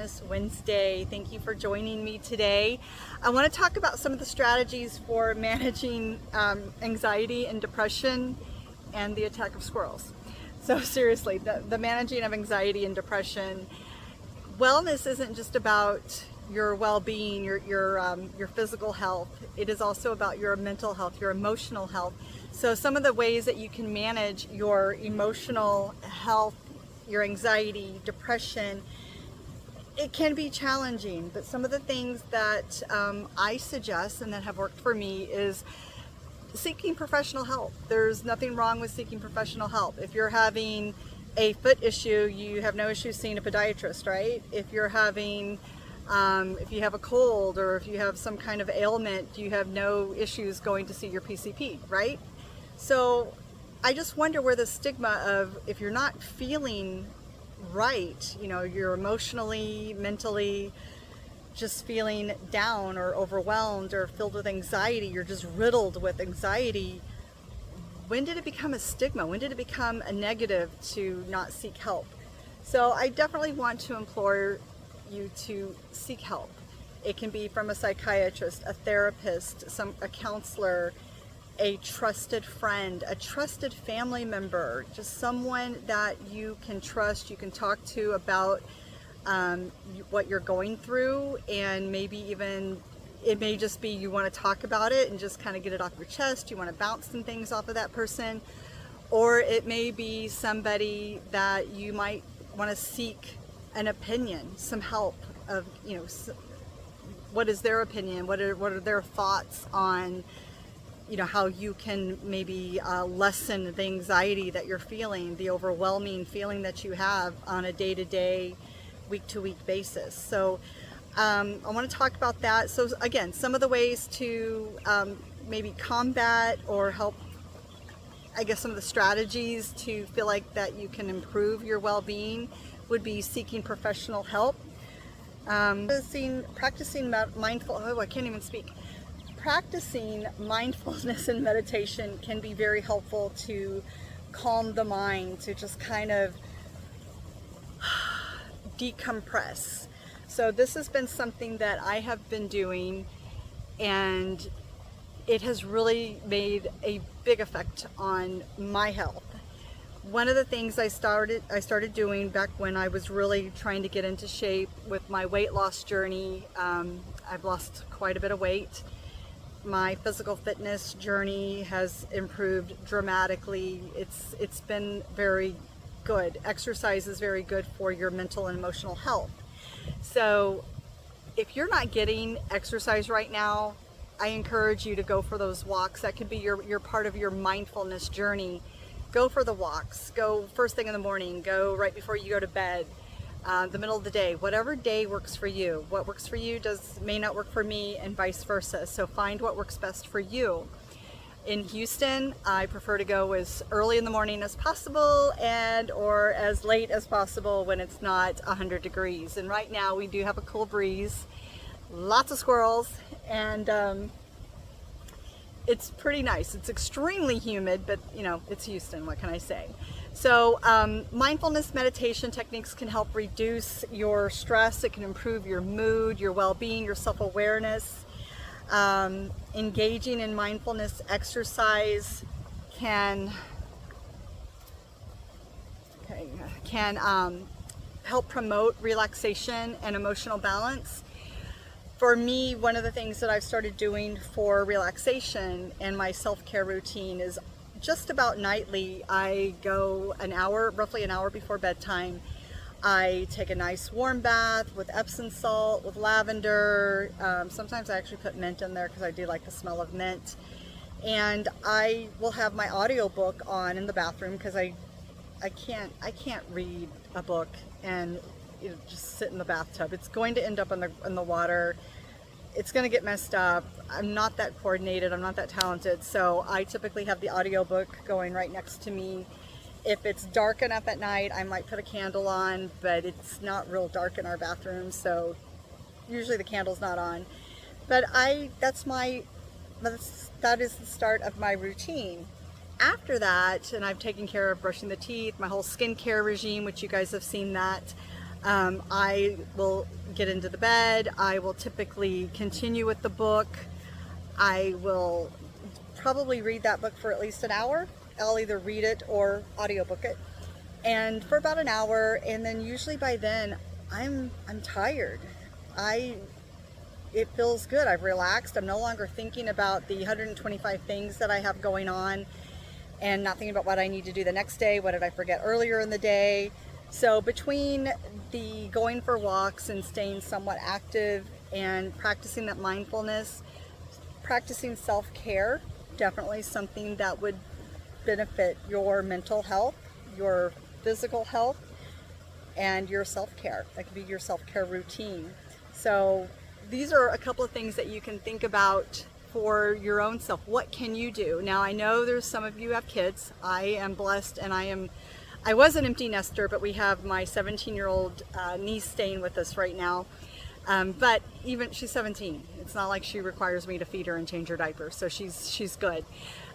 Wellness Wednesday. Thank you for joining me today. I want to talk about some of the strategies for managing anxiety and depression and the attack of squirrels. So seriously, the managing of anxiety and depression. Wellness isn't just about your well-being, your physical health. It is also about your mental health, your emotional health. So some of the ways that you can manage your emotional health, your anxiety, depression, it can be challenging, but some of the things that I suggest and that have worked for me is seeking professional help. There's nothing wrong with seeking professional help. If you're having a foot issue, you have no issue seeing a podiatrist, right? If you're having, if you have a cold or if you have some kind of ailment, you have no issues going to see your PCP, right? So I just wonder where the stigma of if you're not feeling right, you know, you're emotionally, mentally just feeling down or overwhelmed or filled with anxiety, you're just riddled with anxiety. When did it become a stigma? When did it become a negative to not seek help? So I definitely want to implore you to seek help. It can be from a psychiatrist, a therapist, a counselor, a trusted friend, a trusted family member, just someone that you can trust, you can talk to about what you're going through, and maybe even it may just be you want to talk about it and just kind of get it off your chest. You want to bounce some things off of that person, or it may be somebody that you might want to seek an opinion, some help of, you know, what is their opinion, what are their thoughts on, you know, how you can maybe lessen the anxiety that you're feeling, the overwhelming feeling that you have on a day-to-day, week-to-week basis. So I want to talk about that. So again, some of the ways to maybe combat or help, I guess, some of the strategies to feel like that you can improve your well-being would be seeking professional help. Practicing mindfulness and meditation can be very helpful to calm the mind, to just kind of decompress. So this has been something that I have been doing, and it has really made a big effect on my health. One of the things I started doing back when I was really trying to get into shape with my weight loss journey, I've lost quite a bit of weight. My physical fitness journey has improved dramatically. It's been very good. Exercise is very good for your mental and emotional health. So if you're not getting exercise right now, I encourage you to go for those walks. That could be your part of your mindfulness journey. Go for the walks. Go first thing in the morning. Go right before you go to bed. The middle of the day. Whatever day works for you. What works for you may not work for me, and vice versa. So find what works best for you. In Houston, I prefer to go as early in the morning as possible or as late as possible when it's not 100 degrees. And right now we do have a cool breeze, lots of squirrels, and it's pretty nice. It's extremely humid, but you know, it's Houston, what can I say? So mindfulness meditation techniques can help reduce your stress. It can improve your mood, your well-being, your self-awareness. Engaging in mindfulness exercise can help promote relaxation and emotional balance. For me, one of the things that I've started doing for relaxation and my self-care routine is just about nightly. I go roughly an hour before bedtime. I take a nice warm bath with Epsom salt, with lavender. Sometimes I actually put mint in there because I do like the smell of mint. And I will have my audiobook on in the bathroom because I can't read a book and just sit in the bathtub. It's going to end up in the water. It's going to get messed up. I'm not that coordinated. I'm not that talented. So I typically have the audiobook going right next to me. If it's dark enough at night, I might put a candle on, but it's not real dark in our bathroom, so usually the candle's not on. But that is the start of my routine. After that, and I've taken care of brushing the teeth, my whole skincare regime, which you guys have seen that, I will get into the bed. I will typically continue with the book. I will probably read that book for at least an hour. I'll either read it or audiobook it, and for about an hour, and then usually by then I'm tired. It feels good. I've relaxed. I'm no longer thinking about the 125 things that I have going on and not thinking about what I need to do the next day. What did I forget earlier in the day? So between the going for walks and staying somewhat active and practicing that mindfulness, practicing self-care, definitely something that would benefit your mental health, your physical health, and your self-care. That could be your self-care routine. So these are a couple of things that you can think about for your own self. What can you do? Now, I know there's some of you have kids. I am blessed, and I was an empty nester, but we have my 17-year-old niece staying with us right now. But even she's 17. It's not like she requires me to feed her and change her diaper, so she's good.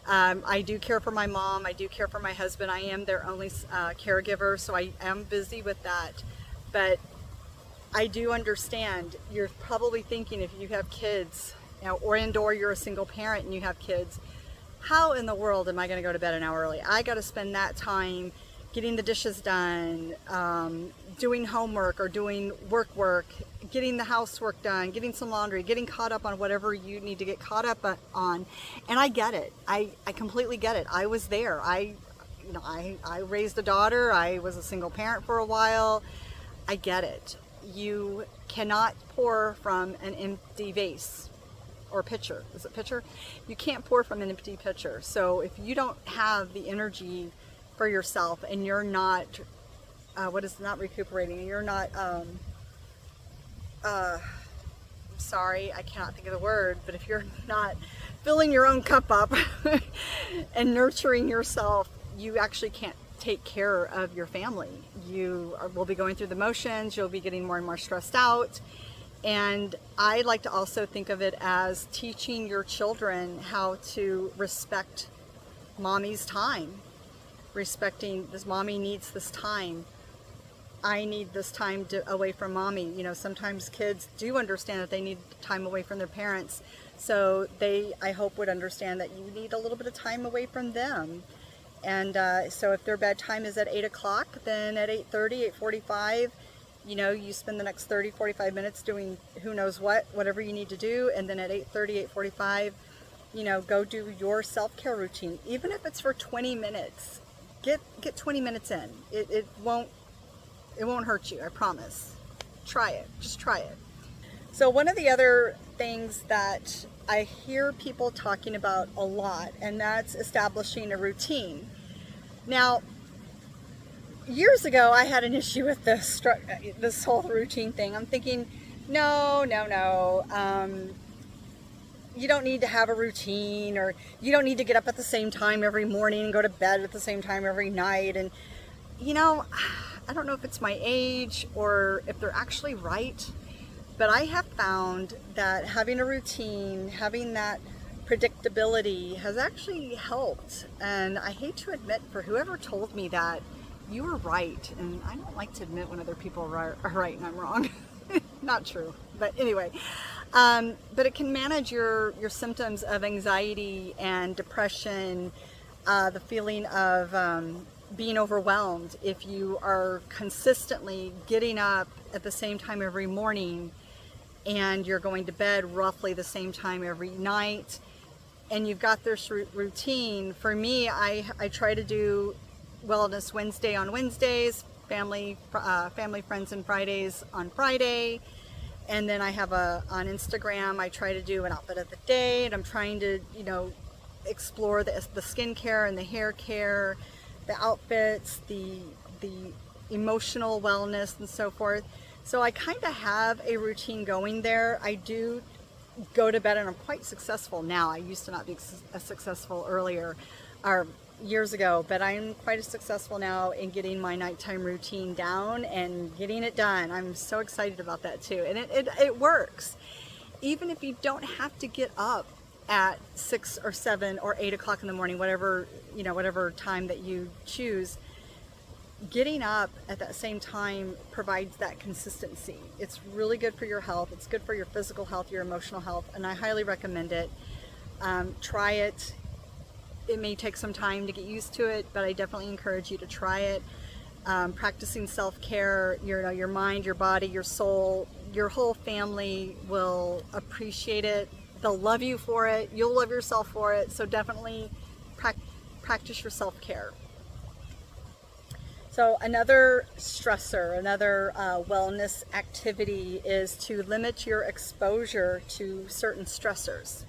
I do care for my mom. I do care for my husband. I am their only caregiver, so I am busy with that. But I do understand. You're probably thinking, if you have kids, or you're a single parent and you have kids, how in the world am I going to go to bed an hour early? I got to spend that time getting the dishes done, doing homework or doing work, getting the housework done, getting some laundry, getting caught up on whatever you need to get caught up on. And I get it. I completely get it. I was there. I raised a daughter. I was a single parent for a while. I get it. You cannot pour from an empty vase or pitcher. Is it pitcher? You can't pour from an empty pitcher. So if you don't have the energy for yourself and you're not, not recuperating, you're not, sorry, I cannot think of the word, but if you're not filling your own cup up and nurturing yourself, you actually can't take care of your family. Will be going through the motions, you'll be getting more and more stressed out. And I like to also think of it as teaching your children how to respect mommy's time. Respecting this, mommy needs this time. I need this time away from mommy. Sometimes kids do understand that they need time away from their parents. So I hope, would understand that you need a little bit of time away from them. And so if their bedtime is at 8 o'clock, then at 8:30, 8:45, you spend the next 30, 45 minutes doing who knows whatever you need to do. And then at 8:30, 8:45, go do your self-care routine. Even if it's for 20 minutes, get 20 minutes in. It won't hurt you, I promise. Try it, just try it. So one of the other things that I hear people talking about a lot, and that's establishing a routine. Now, years ago, I had an issue with this whole routine thing. I'm thinking, no. You don't need to have a routine, or you don't need to get up at the same time every morning and go to bed at the same time every night. And, I don't know if it's my age or if they're actually right, but I have found that having a routine, having that predictability has actually helped. And I hate to admit, for whoever told me that, you were right. And I don't like to admit when other people are right and I'm wrong. Not true, but anyway. But it can manage your symptoms of anxiety and depression, the feeling of being overwhelmed if you are consistently getting up at the same time every morning and you're going to bed roughly the same time every night, and you've got this routine. For me, I try to do Wellness Wednesday on Wednesdays, family friends and Fridays on Friday. And then I have on Instagram, I try to do an outfit of the day, and I'm trying to, explore the skincare and the hair care, the outfits, the emotional wellness and so forth. So I kind of have a routine going there. I do go to bed and I'm quite successful now. I used to not be as successful earlier, or years ago, but I'm quite as successful now in getting my nighttime routine down and getting it done. I'm so excited about that too. And it works. Even if you don't have to get up at 6 or 7 or 8 o'clock in the morning, whatever time that you choose, getting up at that same time provides that consistency. It's really good for your health. It's good for your physical health, your emotional health, and I highly recommend it. Try it. It may take some time to get used to it, but I definitely encourage you to try it. Practicing self-care, your mind, your body, your soul, your whole family will appreciate it. They'll love you for it. You'll love yourself for it. So definitely practice your self-care. So another stressor, another wellness activity is to limit your exposure to certain stressors.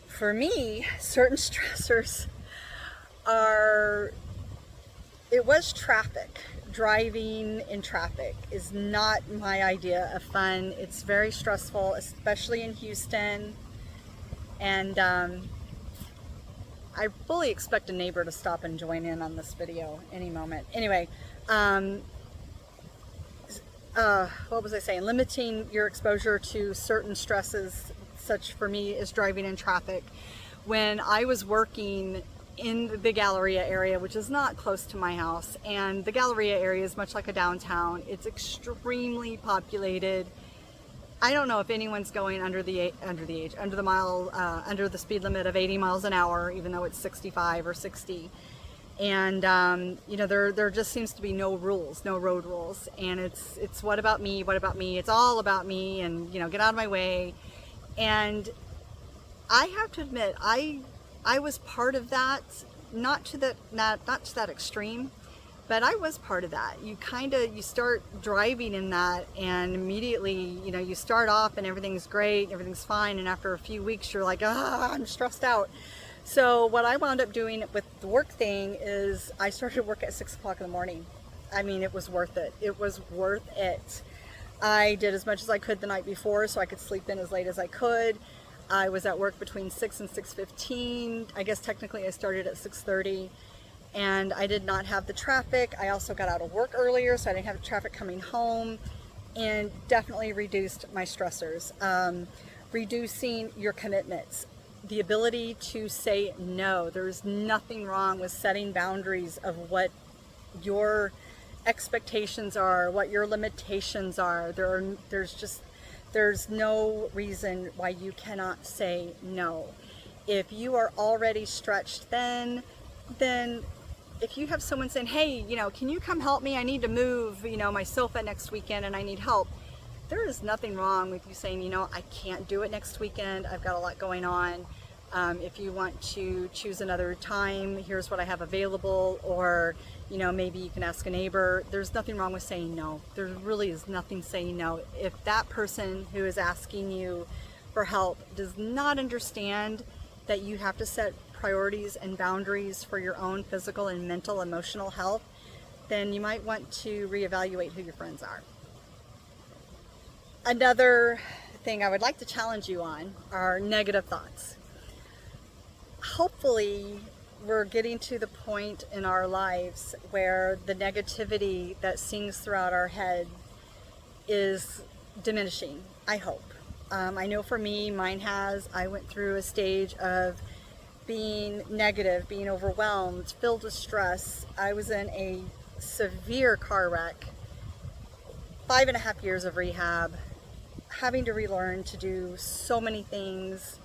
For me, certain stressors it was traffic. Driving in traffic is not my idea of fun. It's very stressful, especially in Houston. And I fully expect a neighbor to stop and join in on this video any moment. Anyway, what was I saying? Limiting your exposure to certain stresses, such for me is driving in traffic. When I was working in the Galleria area, which is not close to my house, and the Galleria area is much like a downtown. It's extremely populated. I don't know if anyone's going under the speed limit of 80 miles an hour, even though it's 65 or 60. And there just seems to be no rules, no road rules, and it's what about me? What about me? It's all about me, and get out of my way. And I have to admit, I was part of that, not to that extreme, but I was part of that. You start driving in that, and immediately, you start off and everything's great, everything's fine, and after a few weeks you're like, I'm stressed out. So what I wound up doing with the work thing is I started work at 6 o'clock in the morning. I mean, it was worth it. It was worth it. I did as much as I could the night before so I could sleep in as late as I could. I was at work between 6 and 6:15. I guess technically I started at 6:30. And I did not have the traffic. I also got out of work earlier, so I didn't have traffic coming home, and definitely reduced my stressors. Reducing your commitments, the ability to say no. There's nothing wrong with setting boundaries of what your expectations are, what your limitations are. There's no reason why you cannot say no. If you are already stretched then if you have someone saying, hey, can you come help me? I need to move, my sofa next weekend and I need help. There is nothing wrong with you saying, I can't do it next weekend. I've got a lot going on. If you want to choose another time, here's what I have available. Or, maybe you can ask a neighbor. There's nothing wrong with saying no. There really is nothing saying no. If that person who is asking you for help does not understand that you have to set priorities and boundaries for your own physical and mental, emotional health, then you might want to reevaluate who your friends are. Another thing I would like to challenge you on are negative thoughts. Hopefully, we're getting to the point in our lives where the negativity that sings throughout our head is diminishing, I hope. I know for me, mine has. I went through a stage of being negative, being overwhelmed, filled with stress. I was in a severe car wreck, 5.5 years of rehab, having to relearn to do so many things.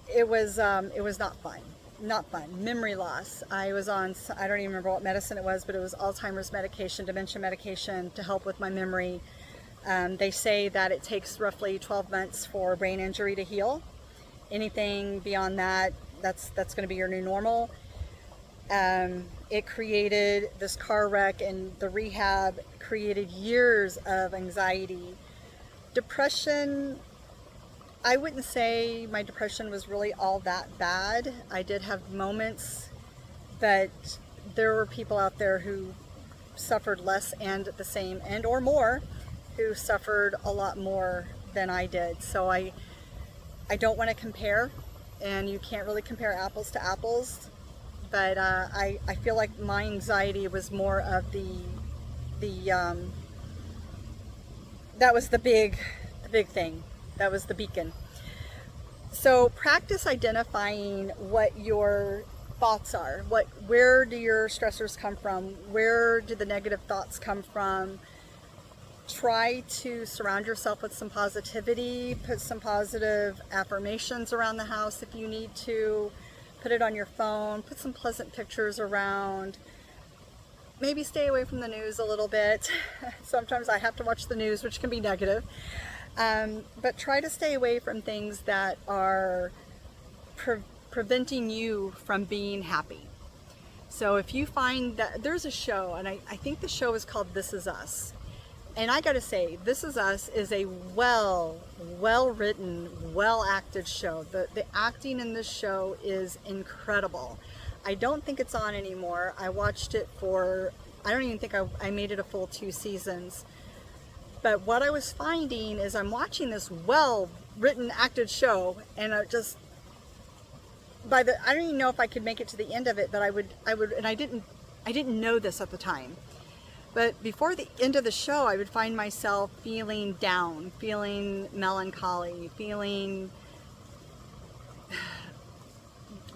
It was not fun. Not fun. Memory loss. I was on, I don't even remember what medicine it was, but it was Alzheimer's medication, dementia medication to help with my memory. They say that it takes roughly 12 months for brain injury to heal. Anything beyond that, that's going to be your new normal. It created this car wreck, and the rehab created years of anxiety. Depression, I wouldn't say my depression was really all that bad. I did have moments, but there were people out there who suffered less and the same, and or more, who suffered a lot more than I did. So I don't want to compare, and you can't really compare apples to apples, but I feel like my anxiety was more of that was the big thing. That was the beacon. So practice identifying what your thoughts are. Where do your stressors come from? Where do the negative thoughts come from? Try to surround yourself with some positivity. Put some positive affirmations around the house if you need to. Put it on your phone. Put some pleasant pictures around. Maybe stay away from the news a little bit. Sometimes I have to watch the news, which can be negative. But try to stay away from things that are preventing you from being happy. So if you find that there's a show, and I think the show is called This Is Us. And I gotta say, This Is Us is a well-written, well-acted show. The acting in this show is incredible. I don't think it's on anymore. I watched it I don't even think I made it a full 2 seasons. But what I was finding is I'm watching this well-written, acted show, and I don't even know if I could make it to the end of it, but I would, and I didn't know this at the time. But before the end of the show, I would find myself feeling down, feeling melancholy, feeling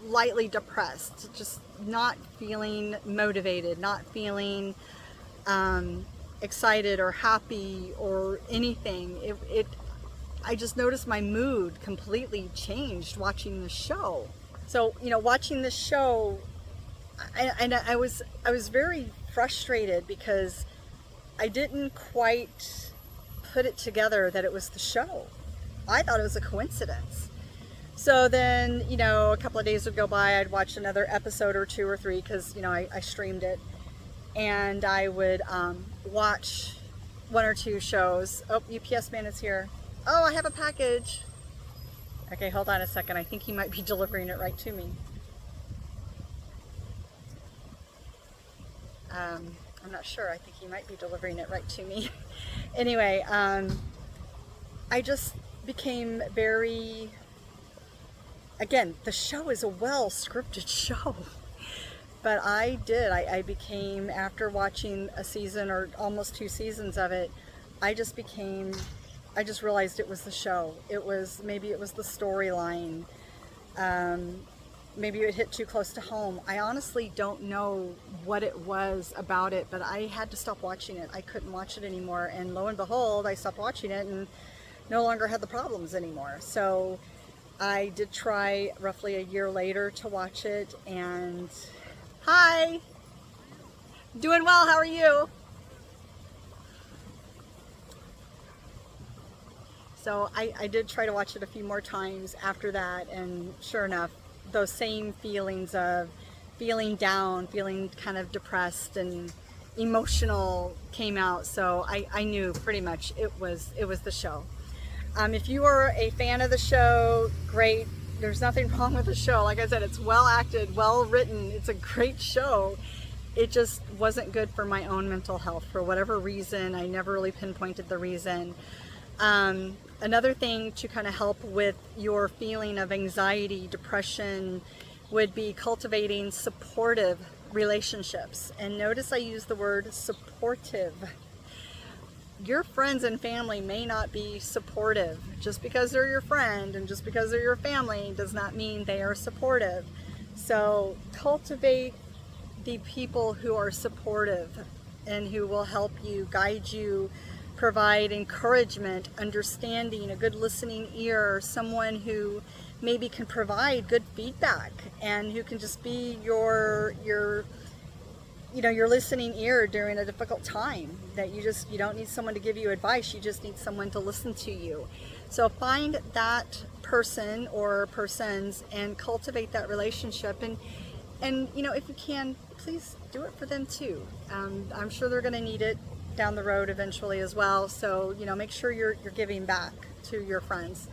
lightly depressed, just not feeling motivated, not feeling excited or happy or anything. I just noticed my mood completely changed watching the show. So, watching this show, I was very frustrated because I didn't quite put it together that it was the show. I thought it was a coincidence. So then, a couple of days would go by, I'd watch another episode or 2 or 3 because, I streamed it. And I would watch 1 or 2 shows. Oh, UPS man is here. Oh, I have a package. Okay, hold on a second. I think he might be delivering it right to me. I'm not sure. I think he might be delivering it right to me. Anyway, I just became very... Again, the show is a well-scripted show. But I became, after watching a season or almost 2 seasons of it, I just realized it was the show. Maybe it was the storyline. Maybe it hit too close to home. I honestly don't know what it was about it, but I had to stop watching it. I couldn't watch it anymore. And lo and behold, I stopped watching it and no longer had the problems anymore. So I did try roughly a year later to watch it, and hi! Doing well, how are you? So I did try to watch it a few more times after that, and sure enough, those same feelings of feeling down, feeling kind of depressed and emotional came out. So I knew pretty much it was the show. If you are a fan of the show, great. There's nothing wrong with the show. Like I said, it's well acted, well written. It's a great show. It just wasn't good for my own mental health for whatever reason. I never really pinpointed the reason. Another thing to kind of help with your feeling of anxiety, depression, would be cultivating supportive relationships. And notice I use the word supportive. Your friends and family may not be supportive. Just because they're your friend and just because they're your family does not mean they are supportive. So cultivate the people who are supportive and who will help you, guide you, provide encouragement, understanding, a good listening ear, someone who maybe can provide good feedback and who can just be your listening ear during a difficult time. That you don't need someone to give you advice, you just need someone to listen to you. So find that person or persons and cultivate that relationship, and if you can, please do it for them too. I'm sure they're going to need it down the road eventually as well. So make sure you're giving back to your friends.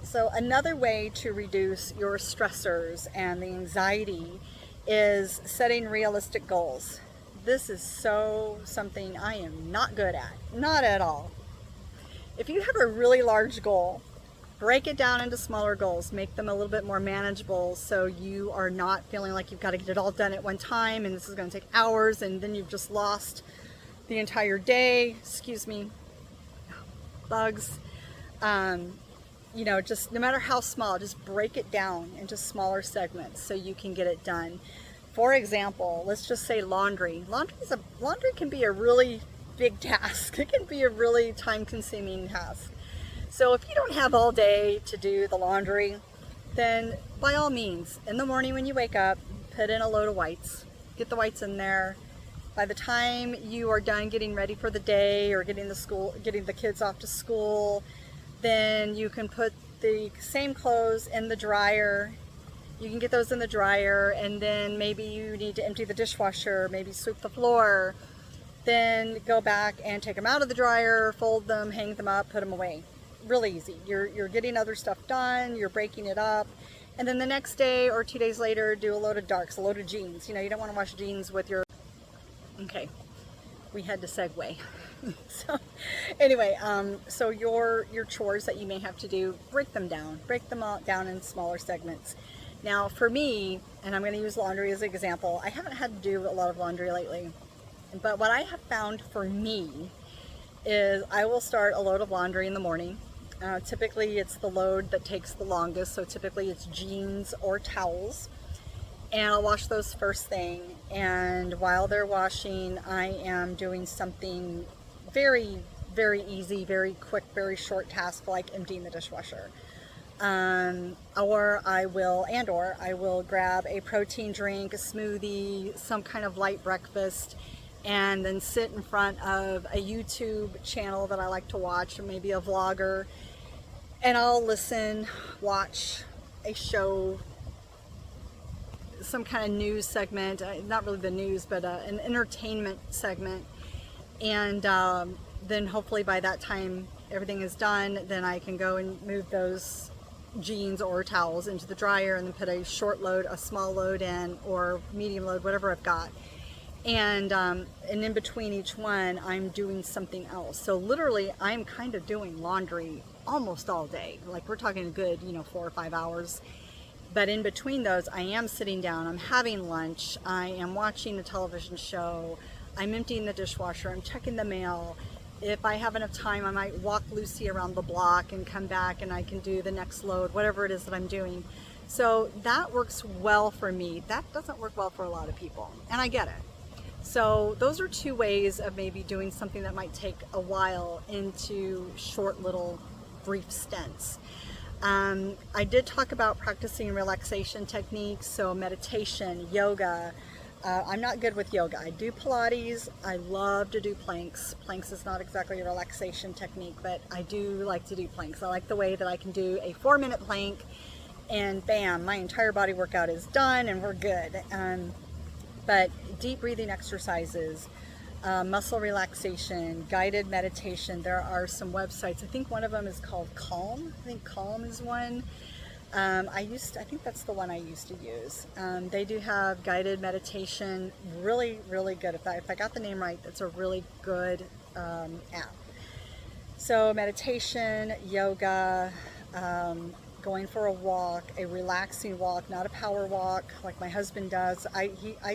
So another way to reduce your stressors and the anxiety is setting realistic goals. This is something I am not good at. Not at all. If you have a really large goal, break it down into smaller goals. Make them a little bit more manageable so you are not feeling like you've got to get it all done at one time and this is going to take hours and then you've just lost the entire day. Excuse me. Bugs. you know, just no matter how small, just break it down into smaller segments so you can get it done. For example, let's just say laundry. Laundry can be a really big task. It can be a really time-consuming task. So if you don't have all day to do the laundry, then by all means, in the morning when you wake up, put in a load of whites. Get the whites in there. By the time you are done getting ready for the day or getting the kids off to school, then you can put the same clothes in the dryer. You can get those in the dryer, and then maybe you need to empty the dishwasher, maybe sweep the floor, then go back and take them out of the dryer, fold them, hang them up, put them away. Really easy. You're getting other stuff done, you're breaking it up, and then the next day or 2 days later, do a load of darks, a load of jeans. You know, you don't want to wash jeans with your... Okay, we had to segue. So anyway, so your chores that you may have to do, break them all down in smaller segments. Now for me, and I'm going to use laundry as an example, I haven't had to do a lot of laundry lately, but what I have found for me is I will start a load of laundry in the morning. Typically it's the load that takes the longest, so typically it's jeans or towels, and I'll wash those first thing, and while they're washing I am doing something very, very easy, very quick, very short task like emptying the dishwasher. Or I will grab a protein drink, a smoothie, some kind of light breakfast, and then sit in front of a YouTube channel that I like to watch, or maybe a vlogger, and I'll watch a show, some kind of news segment, not really the news, but an entertainment segment, and then hopefully by that time everything is done, then I can go and move those jeans or towels into the dryer and then put a short load, a small load in, or medium load, whatever I've got. And in between each one, I'm doing something else. So literally, I'm kind of doing laundry almost all day. Like we're talking a good, 4 or 5 hours. But in between those, I am sitting down, I'm having lunch, I am watching a television show, I'm emptying the dishwasher, I'm checking the mail. If I have enough time, I might walk Lucy around the block and come back and I can do the next load, whatever it is that I'm doing. So that works well for me. That doesn't work well for a lot of people, and I get it. So those are two ways of maybe doing something that might take a while into short little brief stints. I did talk about practicing relaxation techniques, so meditation, yoga. I'm not good with yoga. I do Pilates. I love to do planks. Planks is not exactly a relaxation technique, but I do like to do planks. I like the way that I can do a 4-minute plank and bam, my entire body workout is done and we're good. But deep breathing exercises, muscle relaxation, guided meditation. There are some websites. I think one of them is called Calm. I think Calm is one. I think that's the one I used to use. They do have guided meditation, really, really good. If I got the name right, that's a really good app. So meditation, yoga, going for a walk, a relaxing walk, not a power walk like my husband does. I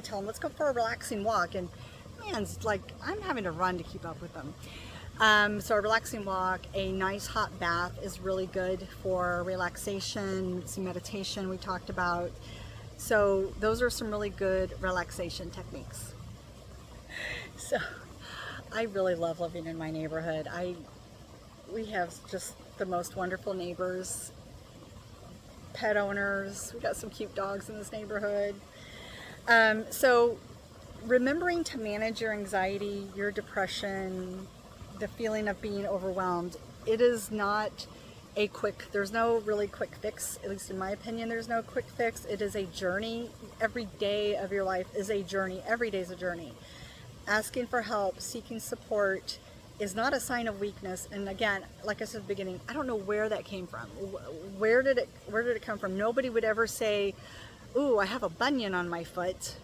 tell him, let's go for a relaxing walk, and man, it's like I'm having to run to keep up with them. So a relaxing walk, a nice hot bath is really good for relaxation, some meditation we talked about. So those are some really good relaxation techniques. So I really love living in my neighborhood. We have just the most wonderful neighbors, pet owners. We got some cute dogs in this neighborhood. So remembering to manage your anxiety, your depression, the feeling of being overwhelmed, it is not there's no really quick fix, at least in my opinion. There's no quick fix. It is a journey. Every day of your life is a journey. Every day is a journey. Asking for help, seeking support is not a sign of weakness. And again, like I said at the beginning, I don't know where that came from. Where did it come from? Nobody would ever say, ooh, I have a bunion on my foot.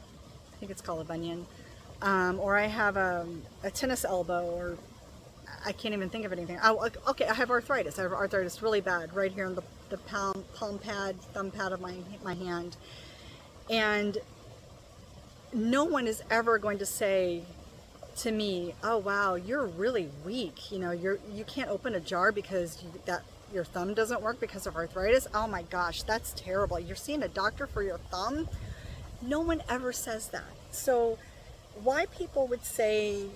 I think it's called a bunion. Or I have a tennis elbow, or I can't even think of anything. Oh, okay, I have arthritis. I have arthritis really bad right here in the palm pad, thumb pad of my hand. And no one is ever going to say to me, oh wow, you're really weak. You know, you can't open a jar because your thumb doesn't work because of arthritis. Oh my gosh, that's terrible. You're seeing a doctor for your thumb? No one ever says that. So why people would say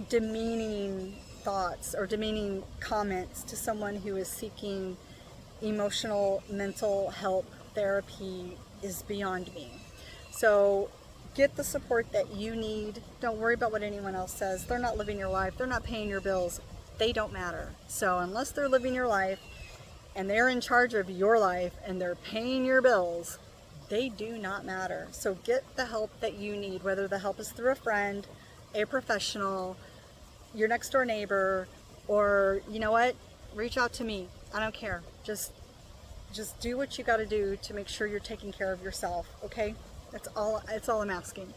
demeaning thoughts or demeaning comments to someone who is seeking emotional, mental help therapy is beyond me. So get the support that you need. Don't worry about what anyone else says. They're not living your life. They're not paying your bills. They don't matter. So unless they're living your life and they're in charge of your life and they're paying your bills, they do not matter. So get the help that you need, whether the help is through a friend, a professional, your next door neighbor, or you know what? Reach out to me. I don't care. Just do what you got to do to make sure you're taking care of yourself, okay? That's all I'm asking.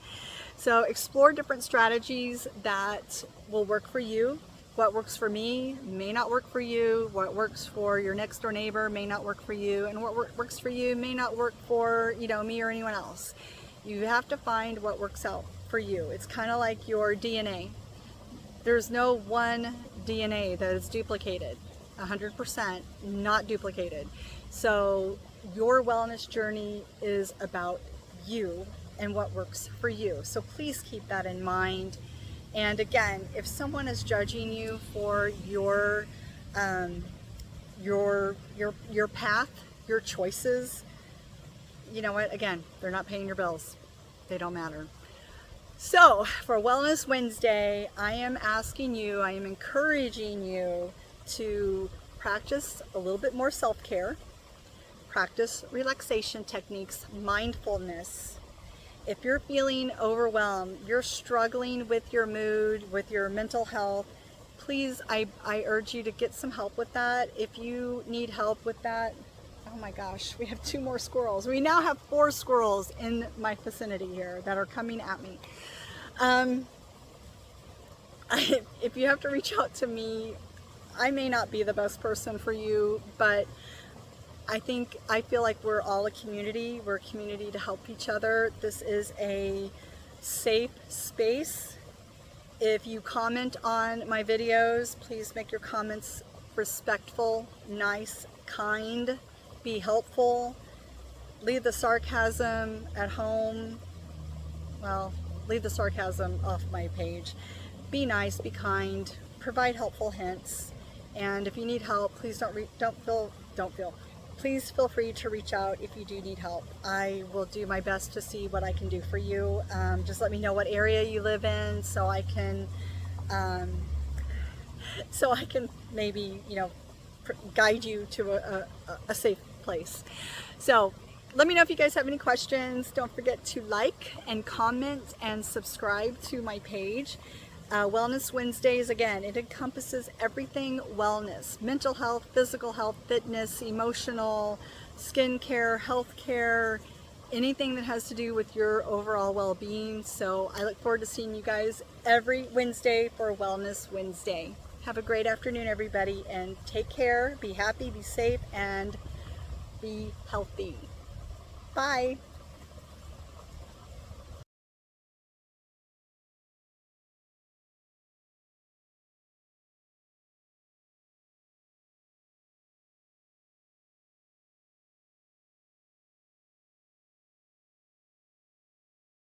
So explore different strategies that will work for you. What works for me may not work for you. What works for your next door neighbor may not work for you. And what works for you may not work for, you know, me or anyone else. You have to find what works out for you. It's kind of like your DNA. There's no one DNA that is duplicated. 100% not duplicated. So your wellness journey is about you and what works for you. So please keep that in mind. And again, if someone is judging you for your path, your choices, you know what? Again, they're not paying your bills. They don't matter. So for Wellness Wednesday, I am encouraging you to practice a little bit more self-care, practice relaxation techniques, mindfulness. If you're feeling overwhelmed, you're struggling with your mood, with your mental health, please, I urge you to get some help with that. If you need help with that, oh my gosh, we have 2 more squirrels. We now have 4 squirrels in my vicinity here that are coming at me. If you have to reach out to me, I may not be the best person for you, but I feel like we're all a community. We're a community to help each other. This is a safe space. If you comment on my videos, please make your comments respectful, nice, kind, be helpful. Leave the sarcasm at home. Well, leave the sarcasm off my page. Be nice, be kind, provide helpful hints. And if you need help, please please feel free to reach out if you do need help. I will do my best to see what I can do for you. Just let me know what area you live in so I can maybe, you know, guide you to a safe place. So let me know if you guys have any questions. Don't forget to like and comment and subscribe to my page. Wellness Wednesdays, again, it encompasses everything wellness: mental health, physical health, fitness, emotional, skincare, healthcare, anything that has to do with your overall well-being. So I look forward to seeing you guys every Wednesday for Wellness Wednesday. Have a great afternoon, everybody, and take care, be happy, be safe, and be healthy. Bye.